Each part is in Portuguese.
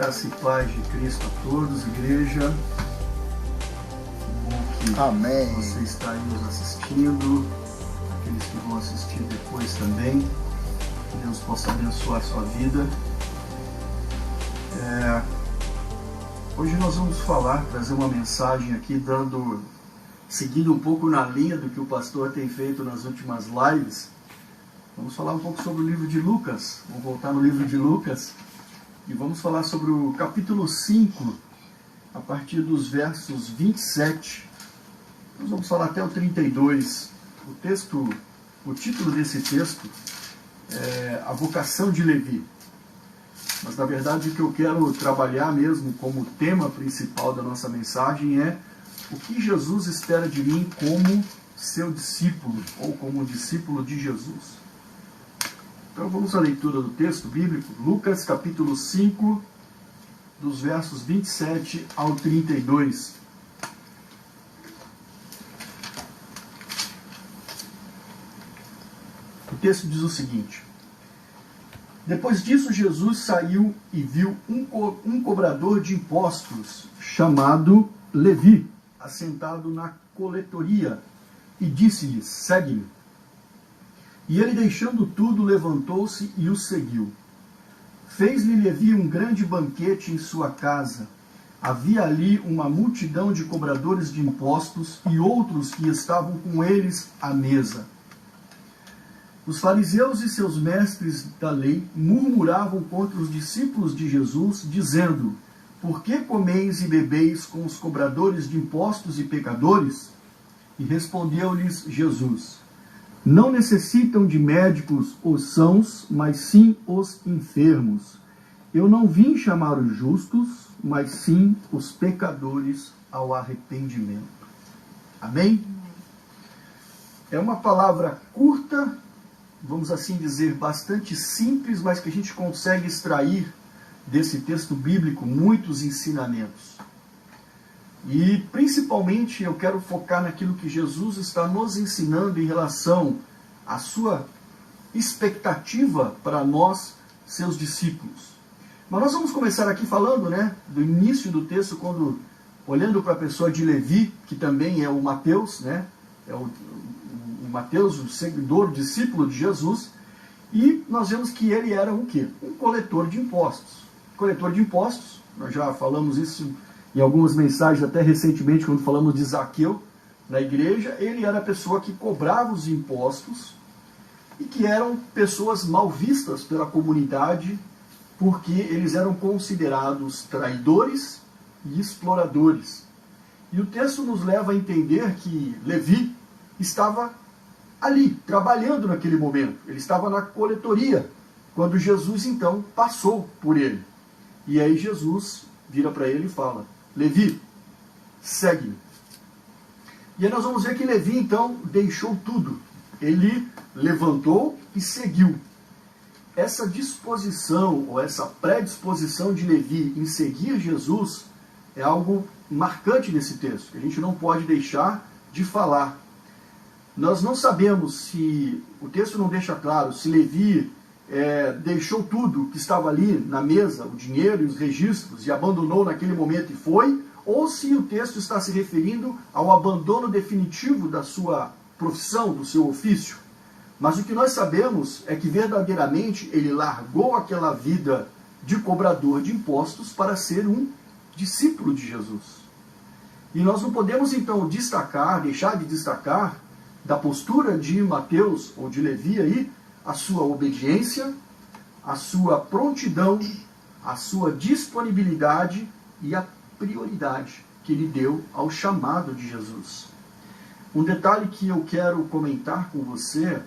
Graça e paz de Cristo a todos, igreja. Bom que Amém. você está aí nos assistindo, aqueles que vão assistir depois também. Que Deus possa abençoar a sua vida. Hoje nós vamos trazer uma mensagem aqui, seguindo um pouco na linha do que o pastor tem feito nas últimas lives. Vamos falar um pouco sobre o livro de Lucas. Vamos voltar no livro de Lucas. E vamos falar sobre o capítulo 5, a partir dos versos 27. Nós vamos falar até o 32. O título desse texto é A Vocação de Levi. Mas, na verdade, o que eu quero trabalhar mesmo como tema principal da nossa mensagem é o que Jesus espera de mim como seu discípulo, ou como discípulo de Jesus. Então vamos à leitura do texto bíblico, Lucas capítulo 5, dos versos 27 ao 32. O texto diz o seguinte: Depois disso Jesus saiu e viu um cobrador de impostos, chamado Levi, assentado na coletoria, e disse-lhe: Segue-me. E ele, deixando tudo, levantou-se e o seguiu. Fez-lhe Levi um grande banquete em sua casa. Havia ali uma multidão de cobradores de impostos e outros que estavam com eles à mesa. Os fariseus e seus mestres da lei murmuravam contra os discípulos de Jesus, dizendo: Por que comeis e bebeis com os cobradores de impostos e pecadores? E respondeu-lhes Jesus: Não necessitam de médicos os sãos, mas sim os enfermos. Eu não vim chamar os justos, mas sim os pecadores ao arrependimento. Amém? É uma palavra curta, vamos assim dizer, bastante simples, mas que a gente consegue extrair desse texto bíblico muitos ensinamentos. E principalmente eu quero focar naquilo que Jesus está nos ensinando em relação à sua expectativa para nós, seus discípulos. Mas nós vamos começar aqui falando, do início do texto, quando olhando para a pessoa de Levi, que também é o Mateus, é o Mateus, o seguidor, o discípulo de Jesus, e nós vemos que ele era o quê? Um coletor de impostos. Coletor de impostos, nós já falamos isso em algumas mensagens, até recentemente, quando falamos de Zaqueu na igreja. Ele era a pessoa que cobrava os impostos e que eram pessoas mal vistas pela comunidade, porque eles eram considerados traidores e exploradores. E o texto nos leva a entender que Levi estava ali, trabalhando naquele momento. Ele estava na coletoria, quando Jesus então passou por ele. E aí Jesus vira para ele e fala: Levi, segue-me. E aí nós vamos ver que Levi então deixou tudo. Ele levantou e seguiu. Essa disposição, ou essa predisposição de Levi em seguir Jesus, é algo marcante nesse texto, que a gente não pode deixar de falar. Nós não sabemos se, o texto não deixa claro, se Levi deixou tudo que estava ali na mesa, o dinheiro e os registros, e abandonou naquele momento e foi, ou se o texto está se referindo ao abandono definitivo da sua profissão, do seu ofício. Mas o que nós sabemos é que verdadeiramente ele largou aquela vida de cobrador de impostos para ser um discípulo de Jesus. E nós não podemos então deixar de destacar da postura de Mateus ou de Levi aí, a sua obediência, a sua prontidão, a sua disponibilidade e a prioridade que ele deu ao chamado de Jesus. Um detalhe que eu quero comentar com você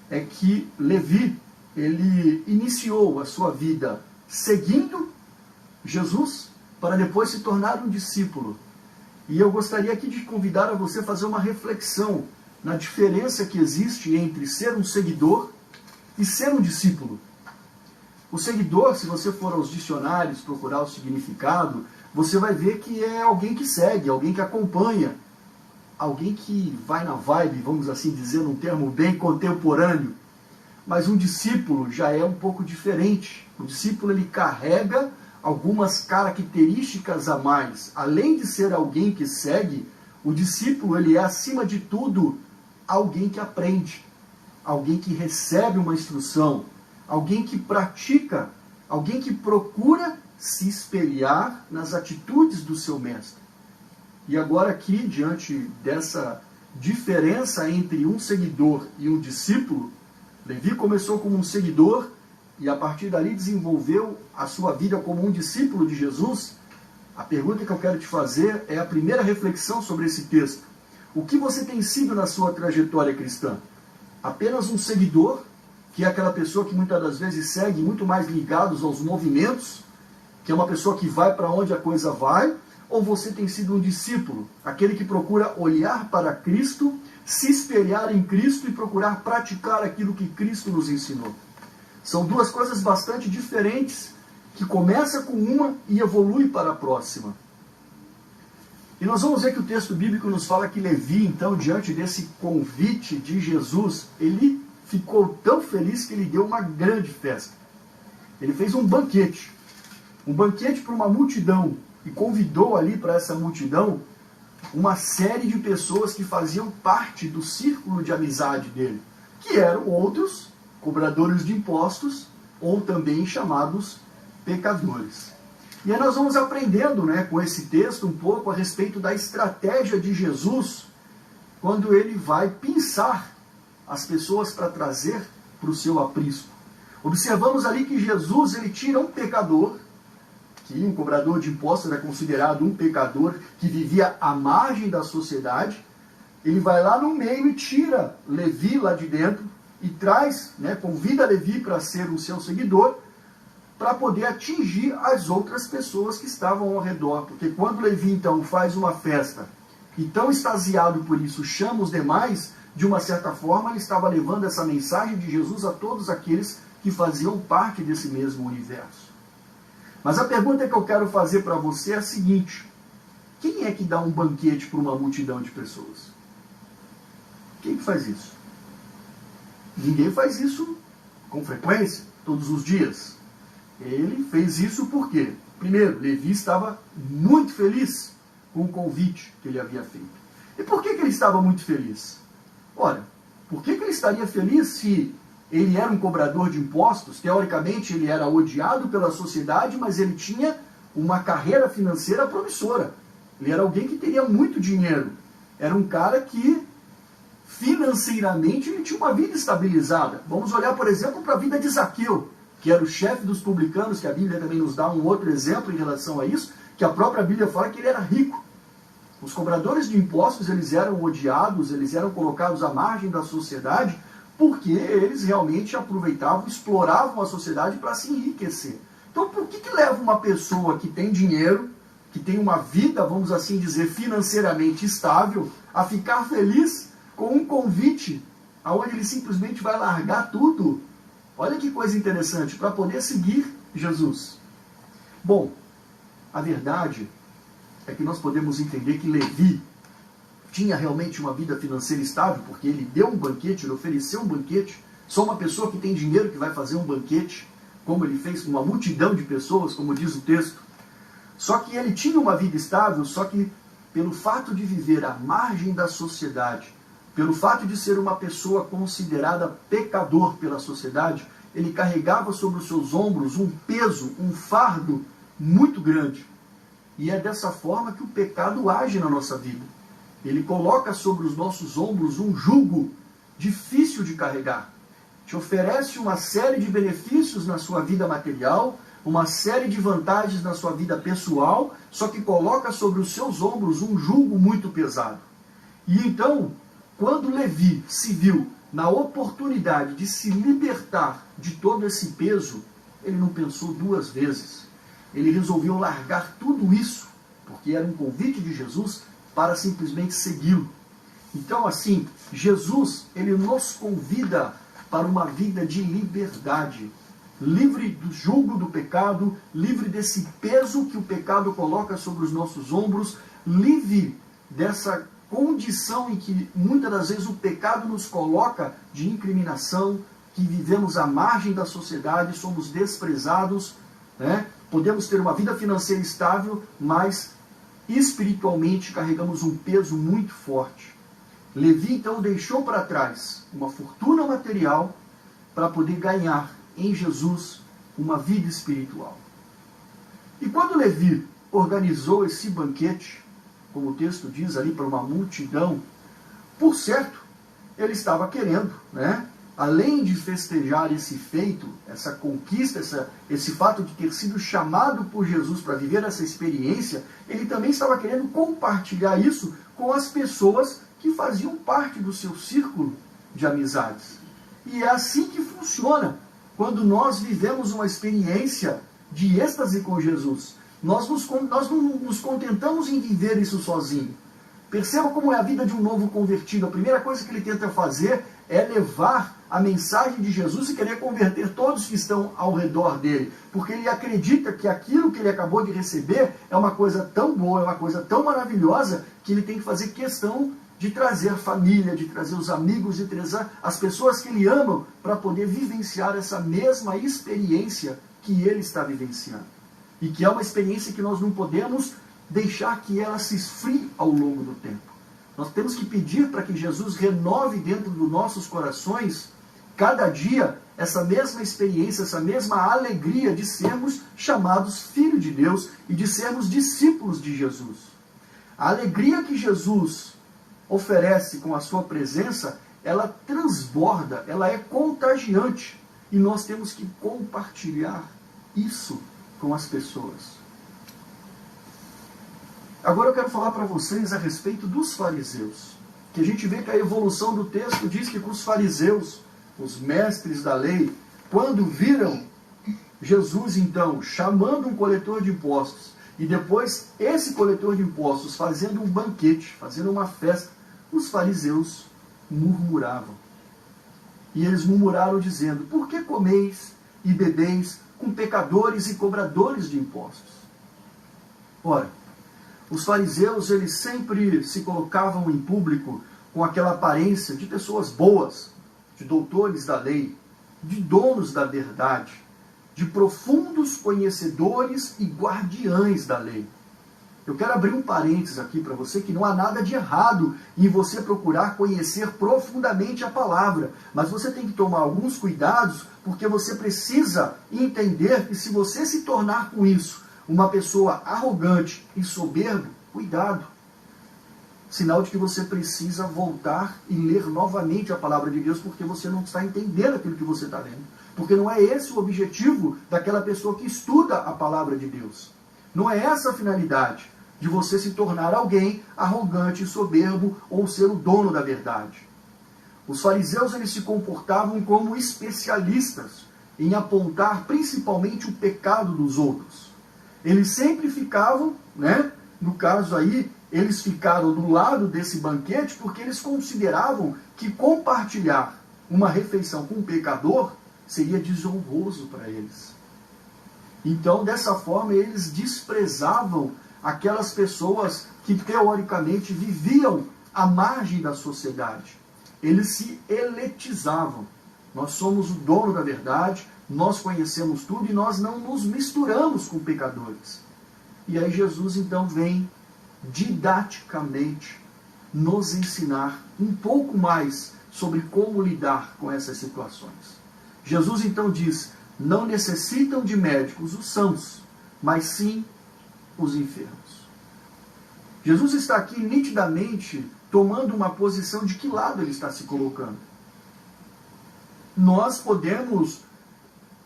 é que Levi, ele iniciou a sua vida seguindo Jesus para depois se tornar um discípulo. E eu gostaria aqui de convidar a você a fazer uma reflexão na diferença que existe entre ser um seguidor e ser um discípulo. O seguidor, se você for aos dicionários procurar o significado, você vai ver que é alguém que segue, alguém que acompanha, alguém que vai na vibe, vamos assim dizer, num termo bem contemporâneo. Mas um discípulo já é um pouco diferente. O discípulo, ele carrega algumas características a mais. Além de ser alguém que segue, o discípulo ele é, acima de tudo, alguém que aprende, alguém que recebe uma instrução, alguém que pratica, alguém que procura se espelhar nas atitudes do seu mestre. E agora aqui, diante dessa diferença entre um seguidor e um discípulo, Levi começou como um seguidor e a partir dali desenvolveu a sua vida como um discípulo de Jesus. A pergunta que eu quero te fazer é a primeira reflexão sobre esse texto. O que você tem sido na sua trajetória cristã? Apenas um seguidor, que é aquela pessoa que muitas das vezes segue muito mais ligados aos movimentos, que é uma pessoa que vai para onde a coisa vai, ou você tem sido um discípulo, aquele que procura olhar para Cristo, se espelhar em Cristo e procurar praticar aquilo que Cristo nos ensinou? São duas coisas bastante diferentes, que começa com uma e evolui para a próxima. E nós vamos ver que o texto bíblico nos fala que Levi, então, diante desse convite de Jesus, ele ficou tão feliz que ele deu uma grande festa. Ele fez um banquete para uma multidão, e convidou ali para essa multidão uma série de pessoas que faziam parte do círculo de amizade dele, que eram outros cobradores de impostos, ou também chamados pecadores. E aí nós vamos aprendendo, com esse texto um pouco a respeito da estratégia de Jesus, quando ele vai pinçar as pessoas para trazer para o seu aprisco. Observamos ali que Jesus ele tira um pecador, que um cobrador de impostos era considerado um pecador que vivia à margem da sociedade. Ele vai lá no meio e tira Levi lá de dentro e traz, convida Levi para ser o seu seguidor, para poder atingir as outras pessoas que estavam ao redor. Porque quando Levi então faz uma festa e tão extasiado por isso chama os demais, de uma certa forma ele estava levando essa mensagem de Jesus a todos aqueles que faziam parte desse mesmo universo. Mas a pergunta que eu quero fazer para você é a seguinte: quem é que dá um banquete para uma multidão de pessoas? Quem que faz isso? Ninguém faz isso com frequência, todos os dias. Ele fez isso por quê? Primeiro, Levi estava muito feliz com o convite que ele havia feito. E por que ele estava muito feliz? Ora, por que ele estaria feliz se ele era um cobrador de impostos? Teoricamente, ele era odiado pela sociedade, mas ele tinha uma carreira financeira promissora. Ele era alguém que teria muito dinheiro. Era um cara que, financeiramente, ele tinha uma vida estabilizada. Vamos olhar, por exemplo, para a vida de Zaqueu, que era o chefe dos publicanos, que a Bíblia também nos dá um outro exemplo em relação a isso, que a própria Bíblia fala que ele era rico. Os cobradores de impostos, eles eram odiados, eles eram colocados à margem da sociedade, porque eles realmente aproveitavam, exploravam a sociedade para se enriquecer. Então, por que leva uma pessoa que tem dinheiro, que tem uma vida, vamos assim dizer, financeiramente estável, a ficar feliz com um convite, onde ele simplesmente vai largar tudo? Olha que coisa interessante, para poder seguir Jesus. Bom, a verdade é que nós podemos entender que Levi tinha realmente uma vida financeira estável, porque ele deu um banquete, ele ofereceu um banquete. Só uma pessoa que tem dinheiro que vai fazer um banquete, como ele fez com uma multidão de pessoas, como diz o texto. Só que ele tinha uma vida estável, só que pelo fato de viver à margem da sociedade, pelo fato de ser uma pessoa considerada pecador pela sociedade, ele carregava sobre os seus ombros um peso, um fardo muito grande. E é dessa forma que o pecado age na nossa vida. Ele coloca sobre os nossos ombros um jugo difícil de carregar. Te oferece uma série de benefícios na sua vida material, uma série de vantagens na sua vida pessoal, só que coloca sobre os seus ombros um jugo muito pesado. E então, quando Levi se viu na oportunidade de se libertar de todo esse peso, ele não pensou duas vezes. Ele resolveu largar tudo isso, porque era um convite de Jesus, para simplesmente segui-lo. Então, assim, Jesus, ele nos convida para uma vida de liberdade, livre do jugo do pecado, livre desse peso que o pecado coloca sobre os nossos ombros, livre dessa condição em que muitas das vezes o pecado nos coloca de incriminação, que vivemos à margem da sociedade, somos desprezados, podemos ter uma vida financeira estável, mas espiritualmente carregamos um peso muito forte. Levi então deixou para trás uma fortuna material para poder ganhar em Jesus uma vida espiritual. E quando Levi organizou esse banquete, como o texto diz ali, para uma multidão, por certo, ele estava querendo, né? Além de festejar esse feito, essa conquista, esse fato de ter sido chamado por Jesus para viver essa experiência, ele também estava querendo compartilhar isso com as pessoas que faziam parte do seu círculo de amizades. E é assim que funciona quando nós vivemos uma experiência de êxtase com Jesus. Nós não nos contentamos em viver isso sozinho. Perceba como é a vida de um novo convertido. A primeira coisa que ele tenta fazer é levar a mensagem de Jesus e querer converter todos que estão ao redor dele. Porque ele acredita que aquilo que ele acabou de receber é uma coisa tão boa, é uma coisa tão maravilhosa, que ele tem que fazer questão de trazer a família, de trazer os amigos, de trazer as pessoas que ele ama para poder vivenciar essa mesma experiência que ele está vivenciando. E que é uma experiência que nós não podemos deixar que ela se esfrie ao longo do tempo. Nós temos que pedir para que Jesus renove dentro dos nossos corações, cada dia, essa mesma experiência, essa mesma alegria de sermos chamados filhos de Deus e de sermos discípulos de Jesus. A alegria que Jesus oferece com a sua presença, ela transborda, ela é contagiante. E nós temos que compartilhar isso com as pessoas. Agora eu quero falar para vocês a respeito dos fariseus. Que a gente vê que a evolução do texto diz que os fariseus, os mestres da lei, quando viram Jesus então chamando um coletor de impostos, e depois esse coletor de impostos fazendo um banquete, fazendo uma festa, os fariseus murmuravam. E eles murmuraram dizendo: por que comeis e bebeis com pecadores e cobradores de impostos? Ora, os fariseus, eles sempre se colocavam em público com aquela aparência de pessoas boas, de doutores da lei, de donos da verdade, de profundos conhecedores e guardiães da lei. Eu quero abrir um parênteses aqui para você, que não há nada de errado em você procurar conhecer profundamente a palavra, mas você tem que tomar alguns cuidados, porque você precisa entender que se você se tornar com isso uma pessoa arrogante e soberba, cuidado. Sinal de que você precisa voltar e ler novamente a palavra de Deus, porque você não está entendendo aquilo que você está lendo. Porque não é esse o objetivo daquela pessoa que estuda a palavra de Deus. Não é essa a finalidade de você se tornar alguém arrogante e soberbo ou ser o dono da verdade. Os fariseus, eles se comportavam como especialistas em apontar principalmente o pecado dos outros. Eles sempre ficavam, no caso aí, eles ficaram do lado desse banquete porque eles consideravam que compartilhar uma refeição com um pecador seria desonroso para eles. Então, dessa forma, eles desprezavam aquelas pessoas que, teoricamente, viviam à margem da sociedade. Eles se elitizavam. Nós somos o dono da verdade, nós conhecemos tudo e nós não nos misturamos com pecadores. E aí Jesus, então, vem didaticamente nos ensinar um pouco mais sobre como lidar com essas situações. Jesus, então, diz: não necessitam de médicos os sãos, mas sim os enfermos. Jesus está aqui nitidamente tomando uma posição de que lado ele está se colocando. Nós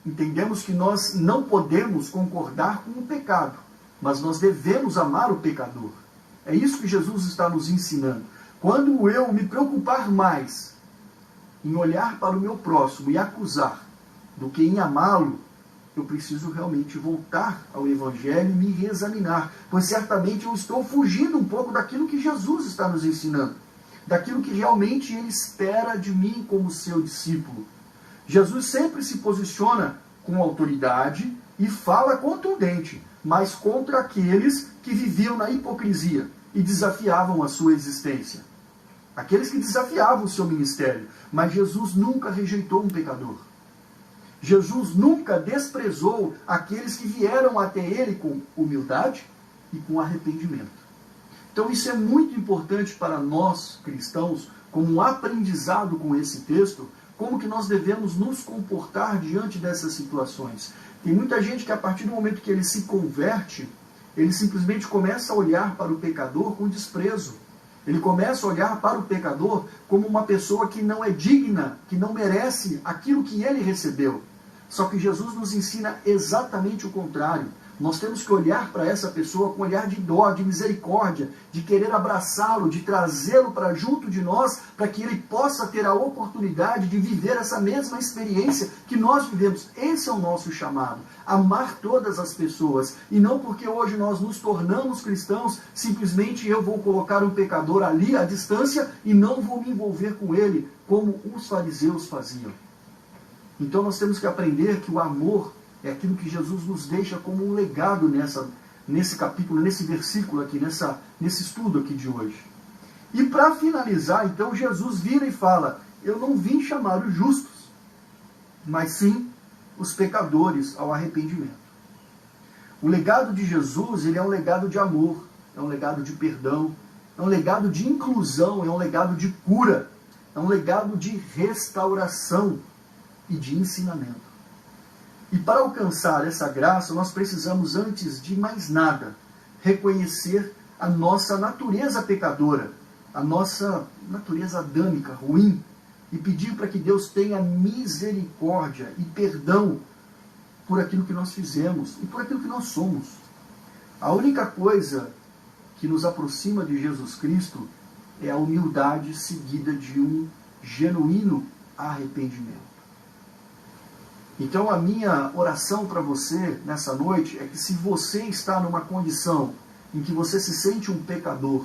entendemos que nós não podemos concordar com o pecado, mas nós devemos amar o pecador. É isso que Jesus está nos ensinando. Quando eu me preocupar mais em olhar para o meu próximo e acusar do que em amá-lo, eu preciso realmente voltar ao Evangelho e me reexaminar, pois certamente eu estou fugindo um pouco daquilo que Jesus está nos ensinando, daquilo que realmente Ele espera de mim como seu discípulo. Jesus sempre se posiciona com autoridade e fala contundente, mas contra aqueles que viviam na hipocrisia e desafiavam a sua existência. Aqueles que desafiavam o seu ministério, mas Jesus nunca rejeitou um pecador. Jesus nunca desprezou aqueles que vieram até ele com humildade e com arrependimento. Então isso é muito importante para nós cristãos, como um aprendizado com esse texto, como que nós devemos nos comportar diante dessas situações. Tem muita gente que a partir do momento que ele se converte, ele simplesmente começa a olhar para o pecador com desprezo. Ele começa a olhar para o pecador como uma pessoa que não é digna, que não merece aquilo que ele recebeu. Só que Jesus nos ensina exatamente o contrário. Nós temos que olhar para essa pessoa com um olhar de dó, de misericórdia, de querer abraçá-lo, de trazê-lo para junto de nós, para que ele possa ter a oportunidade de viver essa mesma experiência que nós vivemos. Esse é o nosso chamado, amar todas as pessoas. E não porque hoje nós nos tornamos cristãos, simplesmente eu vou colocar um pecador ali à distância e não vou me envolver com ele, como os fariseus faziam. Então nós temos que aprender que o amor é aquilo que Jesus nos deixa como um legado nesse capítulo, nesse versículo aqui, nesse estudo aqui de hoje. E para finalizar, então, Jesus vira e fala, eu não vim chamar os justos, mas sim os pecadores ao arrependimento. O legado de Jesus, ele é um legado de amor, é um legado de perdão, é um legado de inclusão, é um legado de cura, é um legado de restauração e de ensinamento. E para alcançar essa graça, nós precisamos, antes de mais nada, reconhecer a nossa natureza pecadora, a nossa natureza adâmica, ruim, e pedir para que Deus tenha misericórdia e perdão por aquilo que nós fizemos e por aquilo que nós somos. A única coisa que nos aproxima de Jesus Cristo é a humildade seguida de um genuíno arrependimento. Então a minha oração para você nessa noite é que, se você está numa condição em que você se sente um pecador,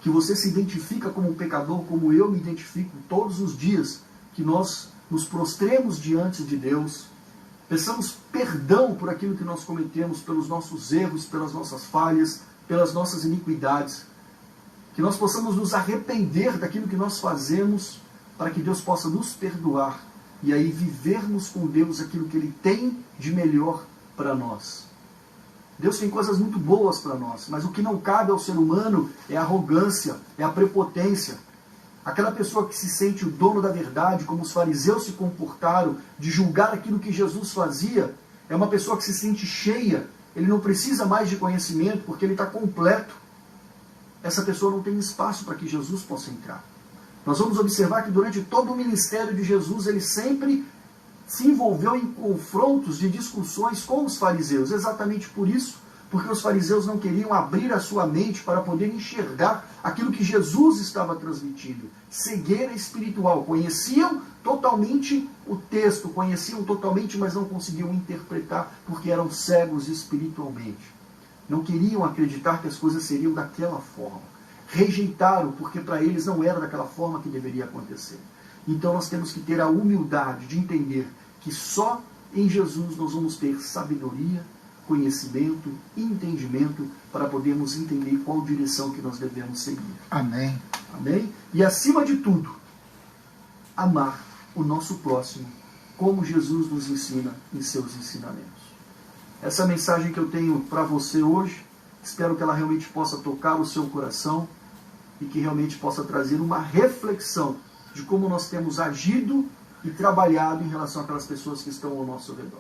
que você se identifica como um pecador, como eu me identifico todos os dias, que nós nos prostremos diante de Deus, peçamos perdão por aquilo que nós cometemos, pelos nossos erros, pelas nossas falhas, pelas nossas iniquidades, que nós possamos nos arrepender daquilo que nós fazemos, para que Deus possa nos perdoar, e aí vivermos com Deus aquilo que Ele tem de melhor para nós. Deus tem coisas muito boas para nós, mas o que não cabe ao ser humano é a arrogância, é a prepotência. Aquela pessoa que se sente o dono da verdade, como os fariseus se comportaram, de julgar aquilo que Jesus fazia, é uma pessoa que se sente cheia, ele não precisa mais de conhecimento, porque ele está completo. Essa pessoa não tem espaço para que Jesus possa entrar. Nós vamos observar que durante todo o ministério de Jesus, ele sempre se envolveu em confrontos de discussões com os fariseus. Exatamente por isso, porque os fariseus não queriam abrir a sua mente para poder enxergar aquilo que Jesus estava transmitindo. Cegueira espiritual. Conheciam totalmente o texto, conheciam totalmente, mas não conseguiam interpretar, porque eram cegos espiritualmente. Não queriam acreditar que as coisas seriam daquela forma. Rejeitaram, porque para eles não era daquela forma que deveria acontecer. Então nós temos que ter a humildade de entender que só em Jesus nós vamos ter sabedoria, conhecimento e entendimento para podermos entender qual direção que nós devemos seguir. Amém. Amém? E acima de tudo, amar o nosso próximo, como Jesus nos ensina em seus ensinamentos. Essa mensagem que eu tenho para você hoje, espero que ela realmente possa tocar o seu coração e que realmente possa trazer uma reflexão de como nós temos agido e trabalhado em relação àquelas pessoas que estão ao nosso redor.